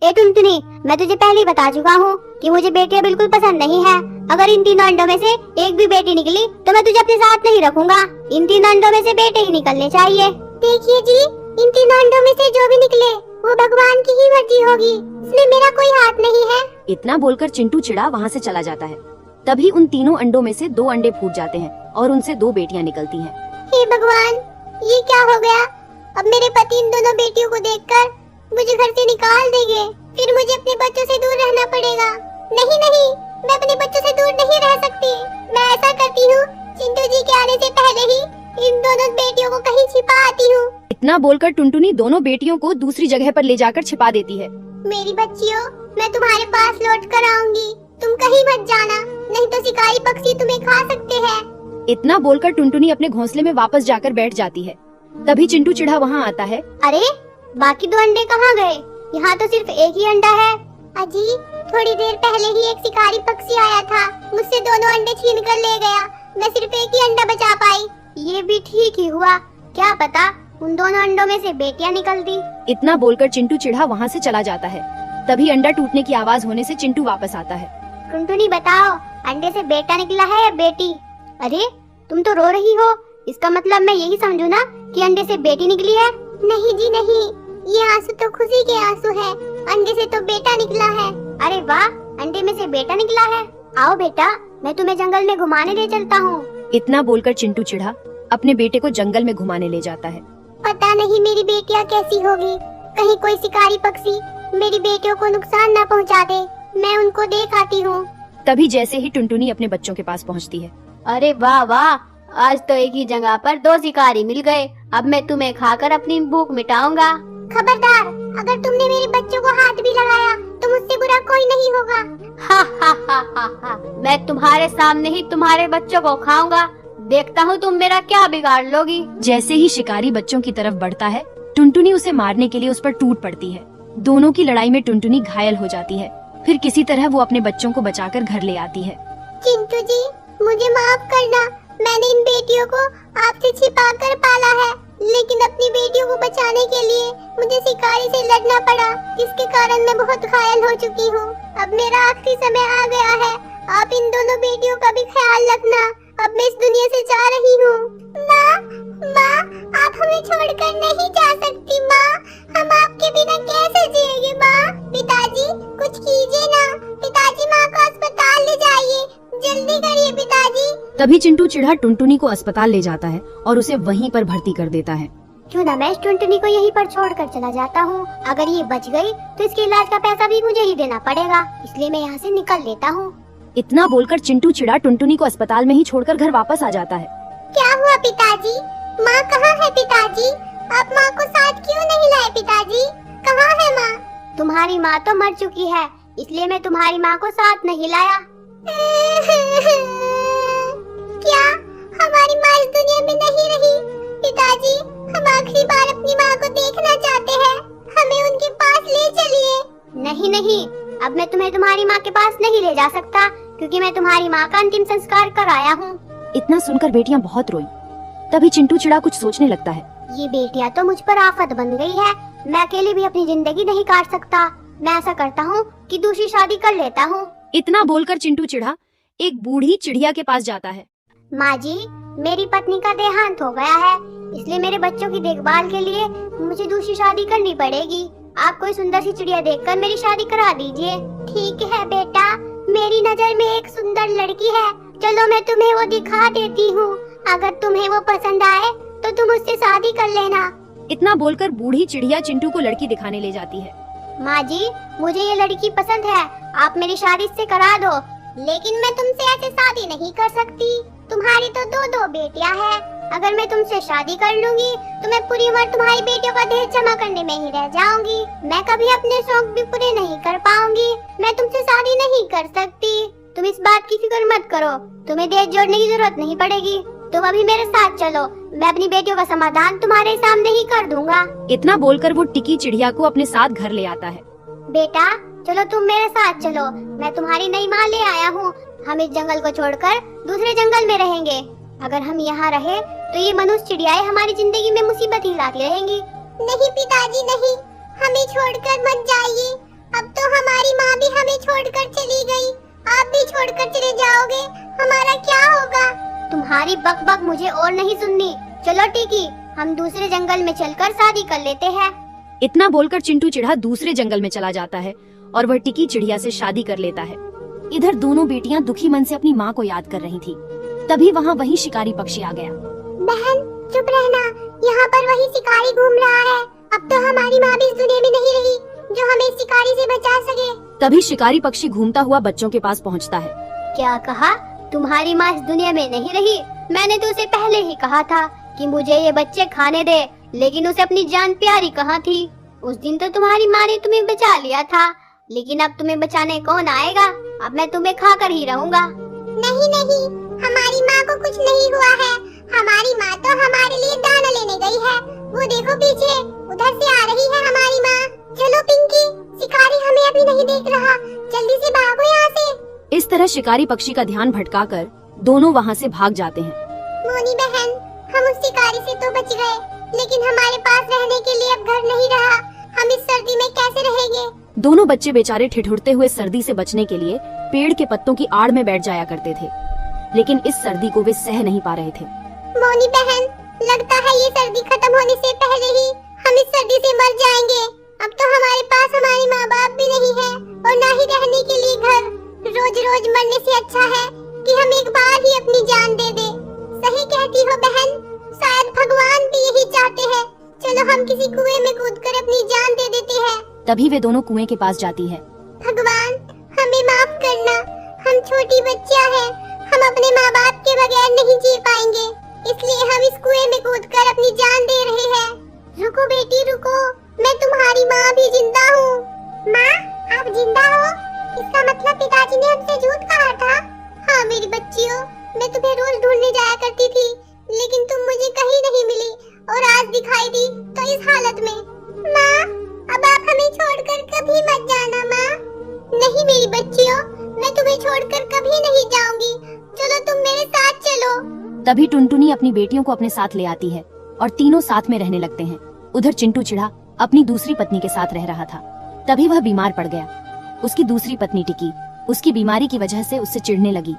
ए टुनटुनी, मैं तुझे पहले ही बता चुका हूँ कि मुझे बेटियां बिल्कुल पसंद नहीं है। अगर इन तीनों अंडों में से एक भी बेटी निकली तो मैं तुझे अपने साथ नहीं रखूंगा। इन तीनों अंडों में से बेटे ही निकलने चाहिए। देखिए जी, इन तीनों अंडों में से जो भी निकले वो भगवान की ही मर्जी होगी, इसमें मेरा कोई हाथ नहीं है। इतना बोलकर चिंटू चिड़ा वहाँ से चला जाता है। तभी उन तीनों अंडों में से 2 अंडे फूट जाते हैं और उनसे 2 बेटियां निकलती हैं। हे भगवान, ये क्या हो गया? अब मेरे पति इन दोनों बेटियों को देखकर मुझे घर से निकाल देंगे, फिर मुझे अपने बच्चों से दूर रहना पड़ेगा। नहीं नहीं, मैं अपने बच्चों से दूर नहीं रह सकती। मैं ऐसा करती हूँ, चिंटू जी के आने से पहले ही इन दोनों बेटियों को कहीं छिपा आती हूँ। इतना बोलकर टुनटुनी दोनों बेटियों को दूसरी जगह पर ले जाकर छिपा देती है। मेरी बच्चियों, मैं तुम्हारे पास लौट कर आऊंगी, तुम कहीं मत जाना, नहीं तो शिकारी पक्षी तुम्हें खा सकते हैं। इतना बोलकर टुनटुनी अपने घोंसले में वापस जाकर बैठ जाती है। तभी चिंटू चिड़ा वहाँ आता है। अरे, बाकी 2 अंडे कहाँ गए? यहाँ तो सिर्फ एक ही अंडा है। अजी, थोड़ी देर पहले ही एक शिकारी पक्षी आया था, मुझसे दोनों अंडे छीन कर ले गया। मैं सिर्फ एक ही अंडा बचा पाई। ये भी ठीक ही हुआ, क्या पता उन दोनों अंडों में से बेटियां निकलती। इतना बोलकर चिंटू चिड़ा वहाँ से चला जाता है। तभी अंडा टूटने की आवाज होने से चिंटू वापस आता है। टुनटुनी बताओ, अंडे से बेटा निकला है या बेटी? अरे, तुम तो रो रही हो, इसका मतलब मैं यही समझू ना कि अंडे से बेटी निकली है? नहीं जी नहीं, ये आंसू तो खुशी के आंसू है। अंडे से तो बेटा निकला है। अरे वाह, अंडे में से बेटा निकला है। आओ बेटा, मैं तुम्हें जंगल में घुमाने ले चलता हूँ। इतना बोलकर चिंटू चिड़ा अपने बेटे को जंगल में घुमाने ले जाता है। पता नहीं मेरी बेटियाँ कैसी होगी, कहीं कोई शिकारी पक्षी मेरी बेटियों को नुकसान न पहुँचा दे। मैं उनको देख आती हूँ। तभी जैसे ही टुनटुनी अपने बच्चों के पास पहुँचती है। अरे वाह वाह, आज तो एक ही जगह पर 2 शिकारी मिल गए। अब मैं तुम्हें खाकर अपनी भूख मिटाऊंगा। खबरदार, अगर तुमने मेरे बच्चों को हाथ भी लगाया तो मुझसे बुरा कोई नहीं होगा। हा हा हा हा हा, मैं तुम्हारे सामने ही तुम्हारे बच्चों को खाऊंगा। देखता हूँ तुम मेरा क्या बिगाड़ लोगी। जैसे ही शिकारी बच्चों की तरफ बढ़ता है, टुनटुनी उसे मारने के लिए उस पर टूट पड़ती है। दोनों की लड़ाई में टुनटुनी घायल हो जाती है। फिर किसी तरह वो अपने बच्चों को बचाकर घर ले आती है। चिंटू जी, मुझे माफ करना, मैंने इन बेटियों को आपसे छिपा कर पाला है, लेकिन अपनी बेटियों को बचाने के लिए मुझे शिकारी से लड़ना पड़ा, जिसके कारण मैं बहुत घायल हो चुकी हूँ। अब मेरा आखिरी समय आ गया है, आप इन दोनों बेटियों का भी ख्याल रखना। अब मैं इस दुनिया से जा रही हूँ। माँ, माँ, आप हमें छोड़कर नहीं जा सकती माँ, हम आपके बिना कैसे जिएंगे माँ? पिताजी, कुछ कीजिए ना, पिताजी, माँ को अस्पताल ले जाइए, जल्दी करिए पिताजी। तभी चिंटू चिड़ा टुनटुनी को अस्पताल ले जाता है और उसे वहीं पर भर्ती कर देता है। क्यों ना मैं इस टुनटुनी को यहीं पर छोड़कर चला जाता हूँ। अगर ये बच गई तो इसके इलाज का पैसा भी मुझे ही देना पड़ेगा, इसलिए मैं यहाँ से निकल लेता हूँ। इतना बोलकर चिंटू चिड़ा टुनटुनी को अस्पताल में ही छोड़कर घर वापस आ जाता है। क्या हुआ पिताजी? माँ कहाँ है पिताजी? आप माँ को साथ क्यों नहीं लाए पिताजी? कहाँ है माँ? तुम्हारी माँ तो मर चुकी है, इसलिए मैं तुम्हारी माँ को साथ नहीं लाया। क्या हमारी माँ इस दुनिया में नहीं रही? पिताजी, हम आखिरी बार अपनी माँ को देखना चाहते हैं, हमें उनके पास ले चलिए। नहीं नहीं, अब मैं तुम्हें तुम्हारी माँ के पास नहीं ले जा सकता, क्योंकि मैं तुम्हारी माँ का अंतिम संस्कार कराया हूँ। इतना सुनकर बेटियां बहुत रोई। तभी चिंटू चिड़ा कुछ सोचने लगता है। ये बेटियां तो मुझ पर आफत बन गई है, मैं अकेले भी अपनी जिंदगी नहीं काट सकता। मैं ऐसा करता हूँ कि दूसरी शादी कर लेता हूँ। इतना बोलकर चिंटू चिड़ा एक बूढ़ी चिड़िया के पास जाता है। माँ जी, मेरी पत्नी का देहांत हो गया है, इसलिए मेरे बच्चों की देखभाल के लिए मुझे दूसरी शादी करनी पड़ेगी। आप कोई सुंदर सी चिड़िया देखकर मेरी शादी करा दीजिए। ठीक है बेटा, मेरी नजर में एक सुंदर लड़की है, चलो मैं तुम्हें वो दिखा देती हूँ। अगर तुम्हें वो पसंद आए तो तुम उससे शादी कर लेना। इतना बोलकर बूढ़ी चिड़िया चिंटू को लड़की दिखाने ले जाती है। माँ जी, मुझे ये लड़की पसंद है, आप मेरी शादी इससे करा दो, लेकिन मैं तुमसे ऐसे शादी नहीं कर सकती। तुम्हारी तो 2 बेटियां हैं, अगर मैं तुमसे शादी कर लूंगी तो मैं पूरी उम्र तुम्हारी बेटियों का दहेज जमा करने में ही रह जाऊंगी। मैं कभी अपने शौक भी पूरे नहीं कर पाऊंगी। मैं तुमसे शादी नहीं कर सकती। तुम इस बात की फिक्र मत करो, तुम्हें दहेज जोड़ने की जरूरत नहीं पड़ेगी। तुम अभी मेरे साथ चलो, मैं अपनी बेटियों का समाधान तुम्हारे सामने ही कर दूंगा। इतना बोलकर वो टिकी चिड़िया को अपने साथ घर ले आता है। बेटा चलो, तुम मेरे साथ चलो, मैं तुम्हारी नई माँ ले आया हूँ। हम इस जंगल को छोड़कर दूसरे जंगल में रहेंगे। अगर हम यहाँ रहे तो ये मनुष्य चिड़ियाएं हमारी जिंदगी में मुसीबत ही लाती रहेंगी। नहीं पिताजी नहीं, हमें छोड़कर मत जाइए, छोड़कर चली गई, आप भी छोड़कर चले जाओगे, हमारा क्या होगा? तुम्हारी बक बक मुझे और नहीं सुननी। चलो टिकी, हम दूसरे जंगल में चलकर शादी कर लेते हैं। इतना बोलकर चिंटू चिढ़ा दूसरे जंगल में चला जाता है और वह टिकी चिड़िया से शादी कर लेता है। इधर दोनों बेटियां दुखी मन से अपनी माँ को याद कर रही थी। तभी वहाँ वही शिकारी पक्षी आ गया। बहन चुप रहना, यहाँ पर वही शिकारी घूम रहा है। अब तो हमारी माँ भी इस दुनिया में नहीं रही जो हमें इस शिकारी से बचा सके। तभी शिकारी पक्षी घूमता हुआ बच्चों के पास पहुँचता है। क्या कहा? तुम्हारी माँ इस दुनिया में नहीं रही? मैंने तो उसे पहले ही कहा था कि मुझे ये बच्चे खाने दे, लेकिन उसे अपनी जान प्यारी कहाँ थी? उस दिन तो तुम्हारी माँ ने तुम्हें बचा लिया था, लेकिन अब तुम्हें बचाने कौन आएगा? अब मैं तुम्हें खाकर ही रहूँगा। नहीं नहीं, हमारी माँ को कुछ नहीं हुआ है। हमारी माँ तो हमारे लिए दाना लेने गई है। वो देखो पीछे, उधर से आ रही है हमारी माँ। चलो पिंकी, शिकारी हमें अभी नहीं देख रहा, जल्दी से भागो यहाँ से। इस तरह शिकारी पक्षी का ध्यान भटकाकर दोनों वहाँ से भाग जाते हैं। मोनी बहन, हम उस शिकारी से तो बच गए, लेकिन हमारे पास रहने के लिए अब घर नहीं रहा। हम इस सर्दी में कैसे रहेंगे? दोनों बच्चे बेचारे ठिठुरते हुए सर्दी से बचने के लिए पेड़ के पत्तों की आड़ में बैठ जाया करते थे, लेकिन इस सर्दी को वे सह नहीं पा रहे थे। मोनी बहन, लगता है ये सर्दी खत्म होने से पहले ही हम इस सर्दी से मर जाएंगे। अब तो हमारे पास हमारे माँ बाप भी नहीं है और ना ही रहने के लिए घर। रोज रोज मरने से अच्छा है कि हम एक बार ही अपनी जान दे दे। सही कहती हो बहन, शायद भगवान भी यही चाहते हैं। चलो हम किसी कुएं में कूदकर अपनी जान दे देते हैं। तभी वे दोनों कुएं के पास जाती है। भगवान, हमें माफ करना, हम छोटी बच्चियां हैं, हम अपने माँ बाप के बगैर नहीं जी पाएंगे, इसलिए हम इस कुएं में कूदकर अपनी जान दे रहे हैं। रुको बेटी रुको, मैं तुम्हारी माँ भी जिंदा हूँ। माँ, आप जिंदा हो? इसका मतलब पिताजी ने हमसे झूठ कहा था। हाँ मेरी बच्चियों, मैं तुम्हें रोज ढूंढने जाया करती थी, लेकिन तुम मुझे कहीं नहीं मिली और आज दिखाई दी तो इस हालत में। माँ, अब आप हमें छोड़कर कभी मत जाना माँ। नहीं मेरी बच्चियों, मैं तुम्हें छोड़कर कभी नहीं जाऊंगी। चलो तुम मेरे साथ चलो। तभी टुनटुनी अपनी बेटियों को अपने साथ ले आती है और तीनों साथ में रहने लगते हैं। उधर चिंटू चिढ़ा अपनी दूसरी पत्नी के साथ रह रहा था। तभी वह बीमार पड़ गया। उसकी दूसरी पत्नी टिकी उसकी बीमारी की वजह से उससे चिढ़ने लगी।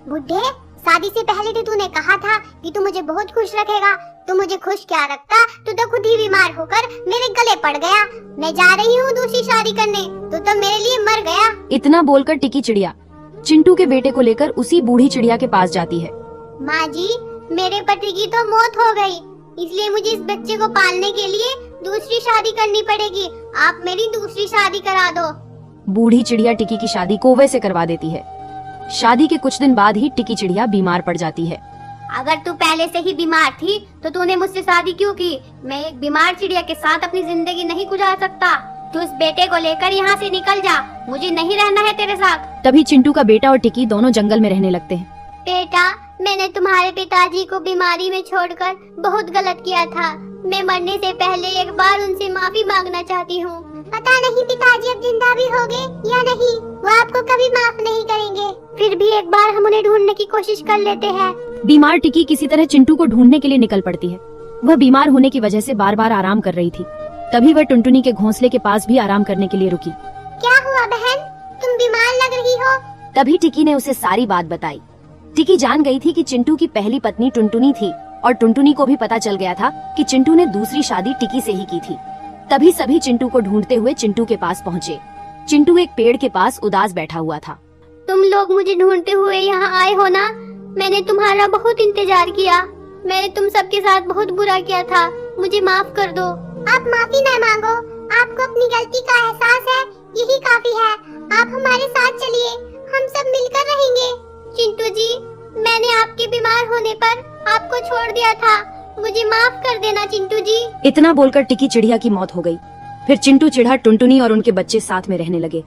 बुड्ढे, शादी से पहले तो तूने कहा था कि तू मुझे बहुत खुश रखेगा। तू मुझे खुश क्या रखता, तू तो खुद ही बीमार होकर मेरे गले पड़ गया। मैं जा रही हूँ दूसरी शादी करने, तू तो मेरे लिए मर गया। इतना बोलकर टिकी चिड़िया चिंटू के बेटे को लेकर उसी बूढ़ी चिड़िया के पास जाती है। माँ जी, मेरे पति की तो मौत हो गई, इसलिए मुझे इस बच्चे को पालने के लिए दूसरी शादी करनी पड़ेगी। आप मेरी दूसरी शादी करा दो। बूढ़ी चिड़िया टिकी की शादी कौवे से करवा देती है। शादी के कुछ दिन बाद ही टिकी चिड़िया बीमार पड़ जाती है। अगर तू पहले से ही बीमार थी तो तूने मुझसे शादी क्यों की? मैं एक बीमार चिड़िया के साथ अपनी जिंदगी नहीं गुजार सकता। तू इस बेटे को लेकर यहाँ से निकल जा, मुझे नहीं रहना है तेरे साथ। तभी चिंटू का बेटा और टिकी दोनों जंगल में रहने लगते हैं। बेटा, मैंने तुम्हारे पिताजी को बीमारी में छोड़कर बहुत गलत किया था। मैं मरने से पहले एक बार उनसे माफी मांगना चाहती हूँ। पता नहीं पिताजी अब जिंदा भी होंगे या नहीं, वो आपको कभी माफ नहीं करेंगे। फिर भी एक बार हम उन्हें ढूंढने की कोशिश कर लेते हैं। बीमार टिकी किसी तरह चिंटू को ढूंढने के लिए निकल पड़ती है। वह बीमार होने की वजह से बार बार आराम कर रही थी। तभी वह टुनटुनी के घोंसले के पास भी आराम करने के लिए रुकी। क्या हुआ बहन, तुम बीमार लग रही हो? तभी टिकी ने उसे सारी बात बताई। टिकी जान गई थी कि चिंटू की पहली पत्नी टुनटुनी थी और टुनटुनी को भी पता चल गया था कि चिंटू ने दूसरी शादी टिकी से ही की थी। तभी सभी चिंटू को ढूंढते हुए चिंटू के पास पहुँचे। चिंटू एक पेड़ के पास उदास बैठा हुआ था। तुम लोग मुझे ढूंढते हुए यहाँ आए हो ना? मैंने तुम्हारा बहुत इंतजार किया। मैंने तुम सबके साथ बहुत बुरा किया था, मुझे माफ कर दो। आप माफी न मांगो, आपको अपनी गलती का एहसास है, यही काफी है। आप हमारे साथ चलिए, हम सब मिलकर रहेंगे। चिंटू जी, मैंने आपके बीमार होने पर आपको छोड़ दिया था, मुझे माफ कर देना चिंटू जी। इतना बोलकर टिकी चिड़िया की मौत हो गई। फिर चिंटू चिढ़ा टुनटुनी और उनके बच्चे साथ में रहने लगे।